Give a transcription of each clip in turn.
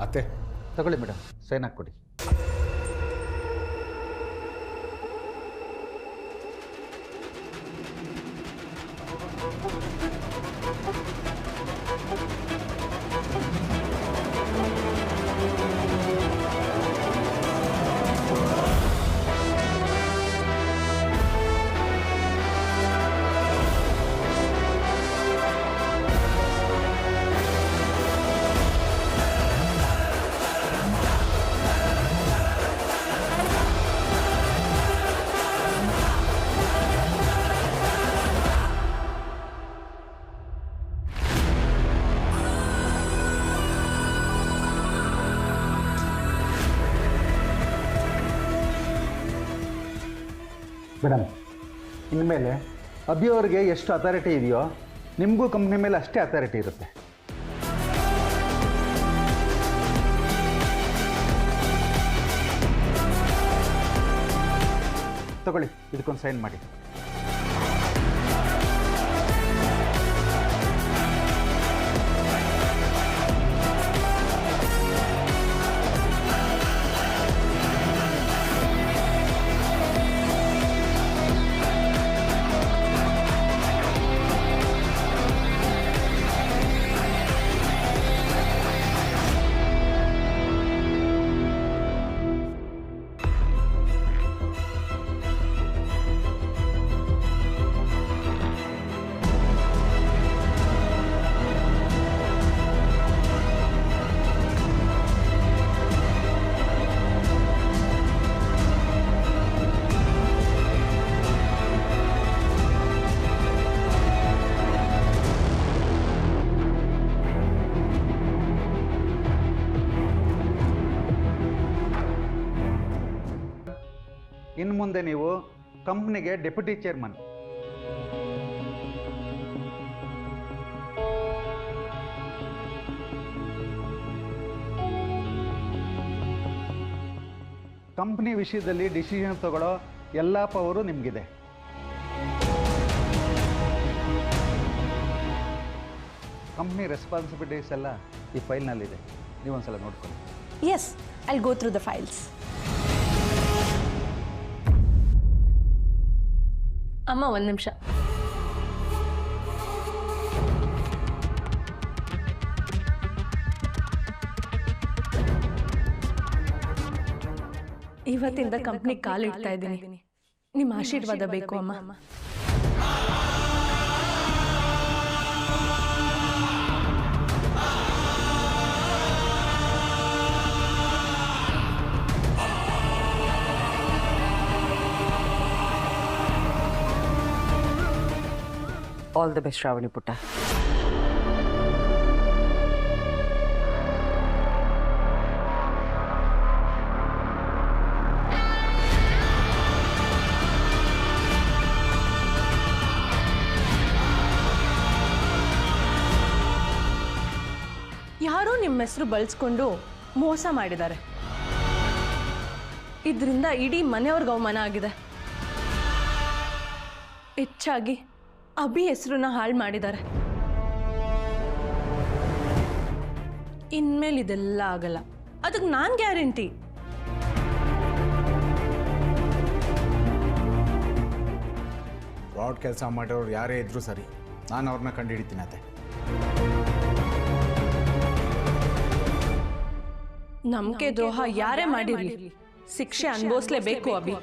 ಅತ್ತೆ ತಗೊಳ್ಳಿ madam, sign ಹಾಕ್ಕೊಡಿ. Madam, ಇನ್ಮೇಲೆ ಅಭಿ ಅವ್ರಿಗೆ ಎಷ್ಟು ಅಥಾರಿಟಿ ಇದೆಯೋ ನಿಮಗೂ ಕಂಪ್ನಿ ಮೇಲೆ ಅಷ್ಟೇ ಅಥಾರಿಟಿ ಇರುತ್ತೆ. ತಗೊಳ್ಳಿ, ಇದಕ್ಕೊಂದು ಸೈನ್ ಮಾಡಿ. ಇನ್ನು ಮುಂದೆ ನೀವು ಕಂಪ್ನಿಗೆ ಡೆಪ್ಯೂಟಿ ಚೇರ್ಮನ್. ಕಂಪ್ನಿ ವಿಷಯದಲ್ಲಿ ಡಿಸಿಷನ್ ತಗೊಳ್ಳೋ ಎಲ್ಲ ಪವರು ನಿಮಗಿದೆ. ಕಂಪ್ನಿ ರೆಸ್ಪಾನ್ಸಿಬಿಲಿಟೀಸ್ ಎಲ್ಲ ಈ ಫೈಲ್ನಲ್ಲಿದೆ, ನೀವೊಂದ್ಸಲ ನೋಡ್ಕೊಳ್ಳಿ. Yes, I'll go through the files. ಅಮ್ಮ, ಒಂದು ನಿಮಿಷ. ಇವತ್ತಿಂದ ಕಂಪ್ನಿ ಕಾಲಿಡ್ತಾ ಇದ್ದೀನಿ. ನಿಮ್ಮ ಆಶೀರ್ವಾದ ಬೇಕು ಅಮ್ಮ. ಆಲ್ ದ ಬೆಸ್ಟ್ ಶ್ರಾವಣಿ ಪುಟ್ಟ. ಯಾರೋ ನಿಮ್ಮ ಹೆಸರು ಬಳಸ್ಕೊಂಡು ಮೋಸ ಮಾಡಿದ್ದಾರೆ. ಇದರಿಂದ ಇಡೀ ಮನೆಯವ್ರಿಗೆ ಅವಮಾನ ಆಗಿದೆ. ಹೆಚ್ಚಾಗಿ ಅಭಿ ಹೆಸರನ್ನ ಹಾಳು ಮಾಡಿದ್ದಾರೆ. ಇನ್ಮೇಲೆ ಇದೆಲ್ಲ ಆಗಲ್ಲ, ಅದಕ್ಕೆ ನಾನು ಗ್ಯಾರಂಟಿ. ಫ್ರಾಡ್ ಕೆಲಸ ಮಾಡೋರು ಯಾರೇ ಇದ್ರೂ ಸರಿ, ನಾನು ಅವ್ರನ್ನ ಕಂಡುಹಿಡಿತೀನಿ. ಅತ್ತೆ, ನಂಬಿಕೆ ದ್ರೋಹ ಯಾರೇ ಮಾಡಿರಲಿ ಶಿಕ್ಷೆ ಅನುಭವಿಸ್ಲೇಬೇಕು ಅಭಿ,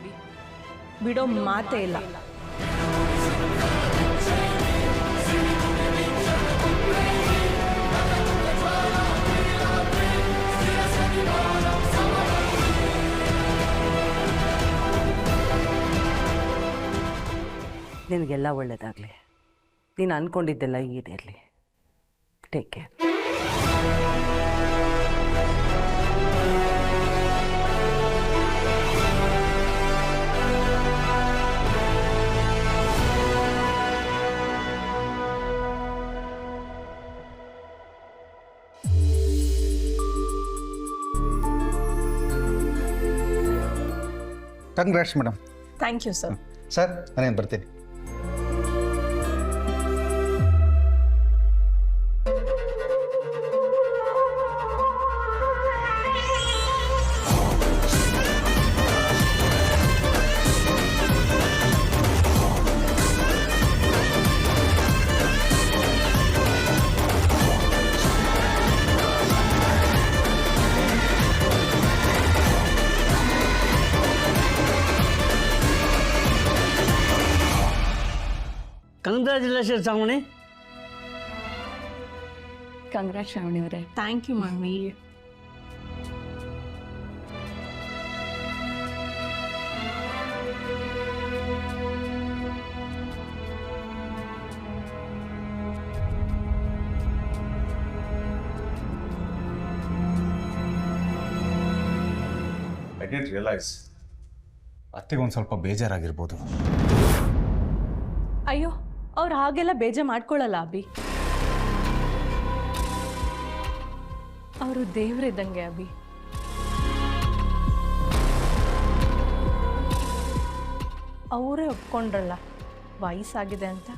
ಬಿಡೋ ಮಾತೇ ಇಲ್ಲ. ನಿನಗೆಲ್ಲ ಒಳ್ಳೆಯದಾಗಲಿ. ನೀನು ಅಂದ್ಕೊಂಡಿದ್ದೆಲ್ಲ ಈಡೇರಲಿ. Take care. Congrats madam. Thank you sir. Sir, ನಾನೇನು ಬರ್ತೀನಿ. ಕಂಗ್ರ್ಯಾಚುಲೇಷನ್ ಶ್ರಾವಣಿ. ಕಂಗ್ರಾಟ್ ಶ್ರಾವಣಿ ಅವರೇ. Thank you mummy. I didn't realise ಅತ್ತೆಗೊಂದು ಸ್ವಲ್ಪ ಬೇಜಾರಾಗಿರ್ಬೋದು. ಅಯ್ಯೋ, ಅವ್ರು ಹಾಗೆಲ್ಲ ಬೇಜಾರು ಮಾಡ್ಕೊಳ್ಳಲ್ಲ ಅಭಿ. ಅವರು ದೇವ್ರಿದ್ದಂಗೆ ಅಭಿ. ಅವರೇ ಒಪ್ಕೊಂಡ್ರಲ್ಲ ವಯಸ್ಸಾಗಿದೆ ಅಂತ.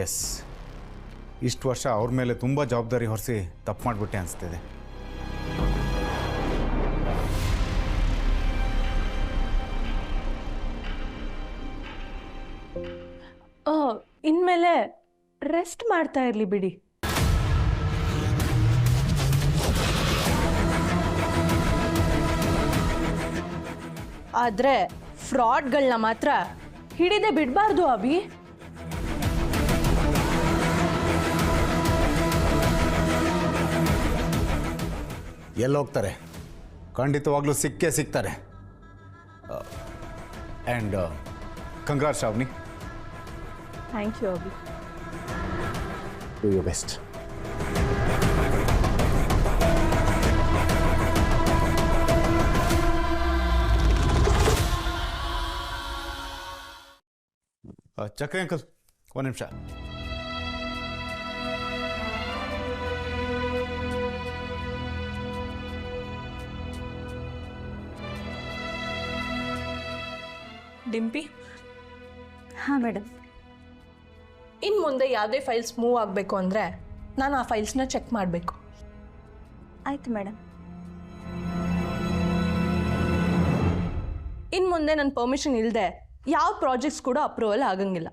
ಎಸ್, ಇಷ್ಟು ವರ್ಷ ಅವ್ರ ಮೇಲೆ ತುಂಬ ಜವಾಬ್ದಾರಿ ಹೊರಿಸಿ ತಪ್ಪು ಮಾಡಿಬಿಟ್ಟೆ ಅನಿಸ್ತಿದೆ. ಇನ್ಮೇಲೆ ರೆಸ್ಟ್ ಮಾಡ್ತಾ ಇರಲಿ ಬಿಡಿ. ಆದ್ರೆ ಫ್ರಾಡ್ಗಳನ್ನ ಮಾತ್ರ ಹಿಡಿದೇ ಬಿಡಬಾರ್ದು ಅಭಿ. ಎಲ್ಲೋಗ್ತಾರೆ? ಖಂಡಿತವಾಗ್ಲೂ ಸಿಕ್ಕೇ ಸಿಗ್ತಾರೆ. And congrats Shravani. Thank you Abhi. Do your best. Chakri uncle, ಒಂದು ನಿಮಿಷ. ಡಿಂಪಿ. ಹಾಂ ಮೇಡಮ್. ಇನ್ನು ಮುಂದೆ ಯಾವುದೇ ಫೈಲ್ಸ್ ಮೂವ್ ಆಗಬೇಕು ಅಂದರೆ ನಾನು ಆ ಫೈಲ್ಸ್ನ ಚೆಕ್ ಮಾಡಬೇಕು. ಆಯಿತು ಮೇಡಮ್. ಇನ್ನು ಮುಂದೆ ನನ್ನ ಪರ್ಮಿಷನ್ ಇಲ್ಲದೆ ಯಾವ ಪ್ರಾಜೆಕ್ಟ್ಸ್ ಕೂಡ ಅಪ್ರೂವಲ್ ಆಗಂಗಿಲ್ಲ.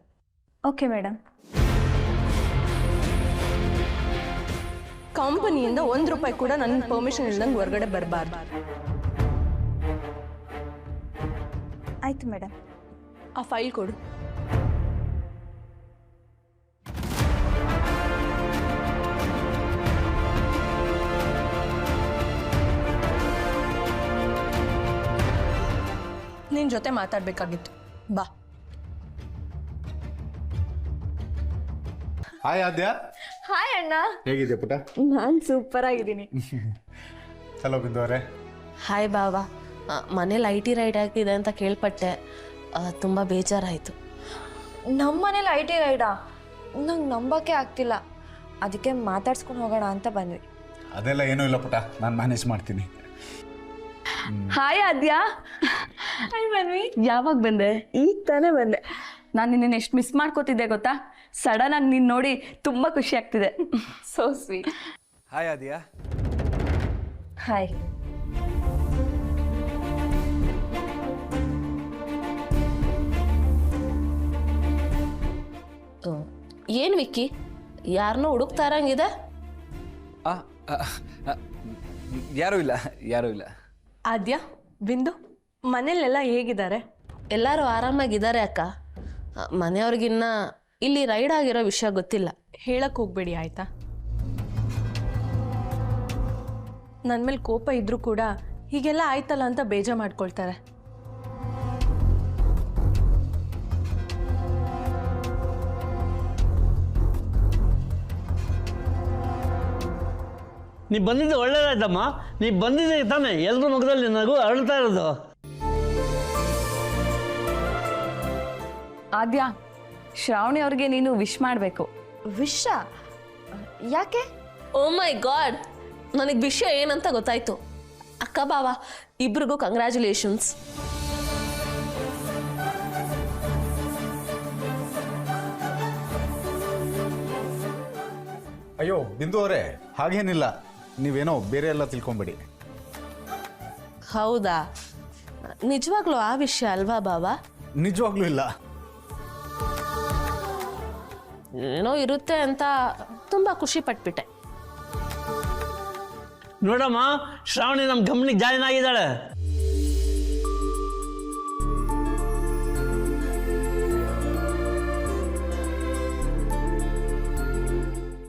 Okay madam. ಕಂಪನಿಯಿಂದ ₹1 ಕೂಡ ನನ್ನ ಪರ್ಮಿಷನ್ ಇಲ್ದಂಗೆ ಹೊರಗಡೆ ಬರಬಾರ್ದು. ಆಯಿತು ಮೇಡಮ್. ಆ ಫೈಲ್ ಕೊಡು. ನಿನ್ನ ಜೊತೆ ಮಾತಾಡಬೇಕಾಗಿತ್ತು, ಬಾ. ಹಾಯ್ ಆದ್ಯಾ. ಹಾಯ್ ಅಣ್ಣ. ಹೇಗಿದೆ ಪುಟ? ನಾನು ಸೂಪರ್ ಆಗಿದ್ದೀನಿ. ಹಲೋ ಬಿಂದು ಅವರೇ. ಹಾಯ್ ಬಾವಾ. ಮನೇಲಿ IT ರೈಡ್ ಆಗಿದೆ ಅಂತ ಕೇಳ್ಪಟ್ಟೆ, ತುಂಬ ಬೇಜಾರಾಯಿತು. ನಮ್ಮ ಮನೇಲಿ IT ರೈಡಾ? ನಂಗೆ ನಂಬಕ್ಕೆ ಆಗ್ತಿಲ್ಲ, ಅದಕ್ಕೆ ಮಾತಾಡ್ಸ್ಕೊಂಡು ಹೋಗೋಣ ಅಂತ ಬಂದ್ವಿ. ಅದೆಲ್ಲ ಏನೂ ಇಲ್ಲ ಪುಟ, ನಾನು ಮ್ಯಾನೇಜ್ ಮಾಡ್ತೀನಿ. ಹಾಯ್ ಆದ್ಯಾ. ಹಾಯ್ ಮನ್ವಿ. ಯಾವಾಗ ಬಂದೆ? ಈಗ ತಾನೇ ಬಂದೆ. ನಾನು ನಿನ್ನ ಎಷ್ಟು ಮಿಸ್ ಮಾಡ್ಕೋತಿದ್ದೆ ಗೊತ್ತಾ? ಸಡನ್ ಆಗಿ ನೀನು ನೋಡಿ ತುಂಬ ಖುಷಿ ಆಗ್ತಿದೆ. So sweet. ಹಾಯ್ ಆದ್ಯಾ. ಹಾಯ್. ಏನು ವಿಕ್ಕಿ, ಯಾರನ್ನೋ ಹುಡುಕ್ತಾ ಇರಂಗಿದೆ? ಯಾರೂ ಇಲ್ಲ, ಯಾರೂ ಇಲ್ಲ. ಆದ್ಯಾ, ಬಿಂದು, ಮನೇಲೆಲ್ಲ ಹೇಗಿದ್ದಾರೆ? ಎಲ್ಲರೂ ಆರಾಮಾಗಿದ್ದಾರೆ ಅಕ್ಕ. ಮನೆಯವ್ರಿಗಿನ್ನ ಇಲ್ಲಿ ರೈಡ್ ಆಗಿರೋ ವಿಷಯ ಗೊತ್ತಿಲ್ಲ. ಹೇಳಕ್ಕೆ ಹೋಗ್ಬೇಡಿ ಆಯಿತಾ? ನನ್ನ ಮೇಲೆ ಕೋಪ ಇದ್ರೂ ಕೂಡ ಹೀಗೆಲ್ಲ ಆಯ್ತಲ್ಲ ಅಂತ ಬೇಜಾರು ಮಾಡ್ಕೊಳ್ತಾರೆ. ನೀ ಬಂದಿದ್ದು ಒಳ್ಳೇದಾಯ್ತಮ್ಮ. ನೀ ಬಂದಿದ್ದೆ ತಾನೆ ಎಲ್ಲರ ಮುಖದಲ್ಲಿ ನಗು ಅರಳ್ತಾ ಇರೋದು. ಆದ್ಯಾ, ಶ್ರಾವಣಿ ಅವ್ರಿಗೆ ನೀನು ವಿಶ್ ಮಾಡಬೇಕು. ವಿಷ ಯಾಕೆ? ಓ ಮೈ ಗಾಡ್, ನನಗೆ ವಿಷಯ ಏನಂತ ಗೊತ್ತಾಯ್ತು. ಅಕ್ಕ ಬಾವ ಇಬ್ರಿಗೂ ಕಂಗ್ರ್ಯಾಚುಲೇಷನ್ಸ್. ಅಯ್ಯೋ ಬಿಂದು ಅವರೇ, ಹಾಗೇನಿಲ್ಲ, ನೀವೇನೋ ಬೇರೆ ಎಲ್ಲ ತಿಳ್ಕೊಂಬೇಡಿ. ಹೌದಾ? ನಿಜವಾಗ್ಲೂ ಆ ವಿಷಯ ಅಲ್ವಾ ಬಾವ? ನಿಜವಾಗ್ಲೂ ಇಲ್ಲ. ಏನೋ ಇರುತ್ತೆ ಅಂತ ತುಂಬ ಖುಷಿ ಪಟ್ಬಿಟ್ಟೆ. ನೋಡಮ್ಮ, ಶ್ರಾವಣಿ ನಮ್ಮ ಕಂಪ್ನಿಗೆ ಜಾಯಿನ್ ಆಗಿದ್ದಾಳೆ.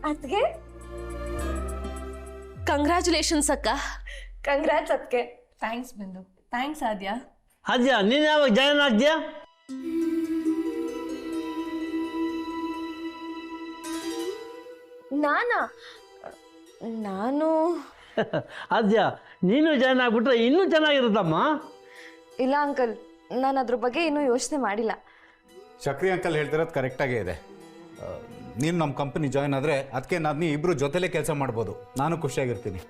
ಅದಕ್ಕೆ ಕಂಗ್ರ್ಯಾಚುಲೇಷನ್ಸ್ ಅಕ್ಕ. ಕಂಗ್ರಾಟ್ಸ್ ಅದಕ್ಕೆ. ಥ್ಯಾಂಕ್ಸ್ ಬಿಂದು. ಥ್ಯಾಂಕ್ಸ್ ಆದ್ಯಾ. ಆದ್ಯಾ ನೀನು ಯಾವಾಗ ಜಾಯ್ನ್ ಆಗ್ತೀಯಾ? ನಾನು ಆದ್ಯಾ ನೀನು ಜಾಯ್ನ್ ಆಗ್ಬಿಟ್ರೆ ಇನ್ನೂ ಚೆನ್ನಾಗಿರುತ್ತಮ್ಮ. ಇಲ್ಲ ಅಂಕಲ್, ನಾನು ಅದ್ರ ಬಗ್ಗೆ ಇನ್ನೂ ಯೋಚನೆ ಮಾಡಿಲ್ಲ. ಚಕ್ರಿ ಅಂಕಲ್ ಹೇಳ್ತಿರೋದು ಕರೆಕ್ಟಾಗೇ ಇದೆ. ನೀನು ನಮ್ಮ ಕಂಪನಿ ಜಾಯ್ನ್ ಆದರೆ ಅದಕ್ಕೆ ನಾನು ಇಬ್ಬರು ಜೊತೆಲೇ ಕೆಲಸ ಮಾಡ್ಬೋದು. ನಾನು ಖುಷಿಯಾಗಿರ್ತೀನಿ.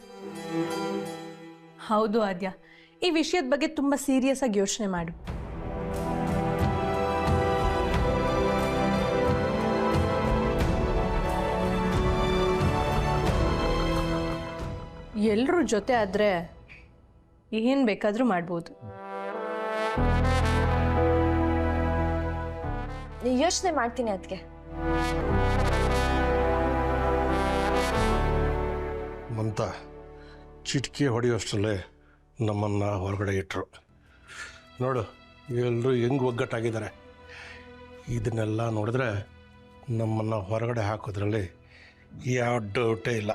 ಹೌದು ಆದ್ಯಾ, ಈ ವಿಷಯದ ಬಗ್ಗೆ ತುಂಬ ಸೀರಿಯಸ್ ಆಗಿ ಯೋಚನೆ ಮಾಡು. ಎಲ್ಲರೂ ಜೊತೆ ಆದರೆ ಏನು ಬೇಕಾದರೂ ಮಾಡ್ಬೋದು. ಯೋಚನೆ ಮಾಡ್ತೀನಿ ಅದಕ್ಕೆ. ಮಮತಾ ಚಿಟಿಕೆ ಹೊಡೆಯೋಷ್ಟರಲ್ಲೇ ನಮ್ಮನ್ನು ಹೊರಗಡೆ ಇಟ್ಟರು. ನೋಡು ಎಲ್ಲರೂ ಹೆಂಗೆ ಒಗ್ಗಟ್ಟಾಗಿದ್ದಾರೆ. ಇದನ್ನೆಲ್ಲ ನೋಡಿದ್ರೆ ನಮ್ಮನ್ನು ಹೊರಗಡೆ ಹಾಕೋದ್ರಲ್ಲಿ ಯಾವ ಡೌಟೇ ಇಲ್ಲ.